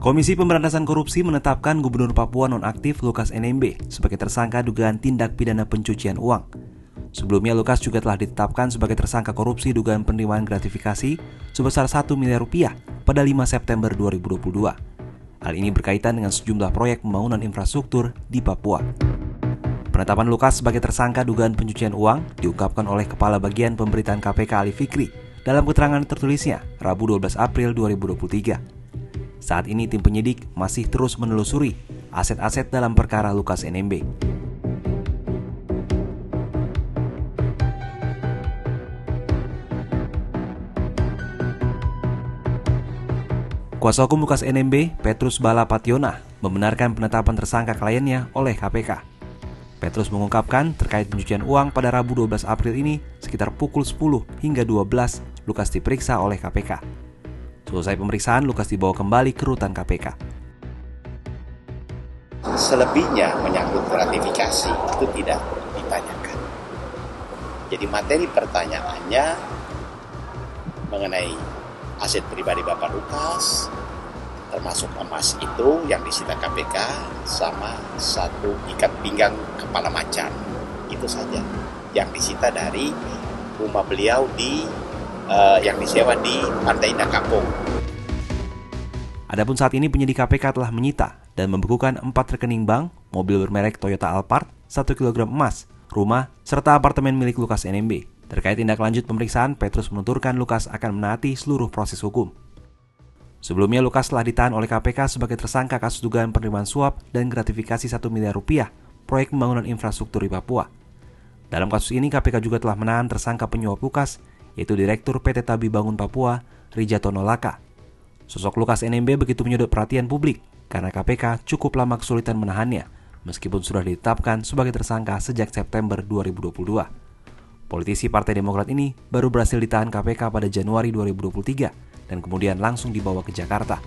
Komisi Pemberantasan Korupsi menetapkan Gubernur Papua nonaktif Lukas NMB sebagai tersangka dugaan tindak pidana pencucian uang. Sebelumnya Lukas juga telah ditetapkan sebagai tersangka korupsi dugaan penerimaan gratifikasi sebesar 1 miliar rupiah pada 5 September 2022. Hal ini berkaitan dengan sejumlah proyek pembangunan infrastruktur di Papua. Penetapan Lukas sebagai tersangka dugaan pencucian uang diungkapkan oleh Kepala Bagian Pemberitaan KPK Ali Fikri dalam keterangan tertulisnya Rabu 12 April 2023. Saat ini tim penyidik masih terus menelusuri aset-aset dalam perkara Lukas NMB. Kuasa hukum Lukas NMB, Petrus Bala Pationa, membenarkan penetapan tersangka kliennya oleh KPK. Petrus mengungkapkan terkait pencucian uang pada Rabu 12 April ini sekitar pukul 10 hingga 12 Lukas diperiksa oleh KPK. Selesai pemeriksaan, Lukas dibawa kembali ke rutan KPK. Selebihnya menyangkut gratifikasi itu tidak ditanyakan. Jadi materi pertanyaannya mengenai aset pribadi Bapak Lukas, termasuk emas itu yang disita KPK, sama satu ikat pinggang kepala macan. Itu saja yang disita dari rumah beliau yang disewa di Pantai Indah Kapuk. Adapun saat ini penyidik KPK telah menyita dan membekukan 4 rekening bank, mobil bermerek Toyota Alphard, 1 kg emas, rumah, serta apartemen milik Lukas NMB. Terkait tindak lanjut pemeriksaan, Petrus menuturkan Lukas akan menaati seluruh proses hukum. Sebelumnya Lukas telah ditahan oleh KPK sebagai tersangka kasus dugaan penerimaan suap dan gratifikasi 1 miliar rupiah proyek pembangunan infrastruktur di Papua. Dalam kasus ini KPK juga telah menahan tersangka penyuap Lukas, yaitu Direktur PT Tabi Bangun Papua, Rijatono Laka. Sosok Lukas NMB begitu menyedot perhatian publik karena KPK cukup lama kesulitan menahannya, meskipun sudah ditetapkan sebagai tersangka sejak September 2022. Politisi Partai Demokrat ini baru berhasil ditahan KPK pada Januari 2023 dan kemudian langsung dibawa ke Jakarta.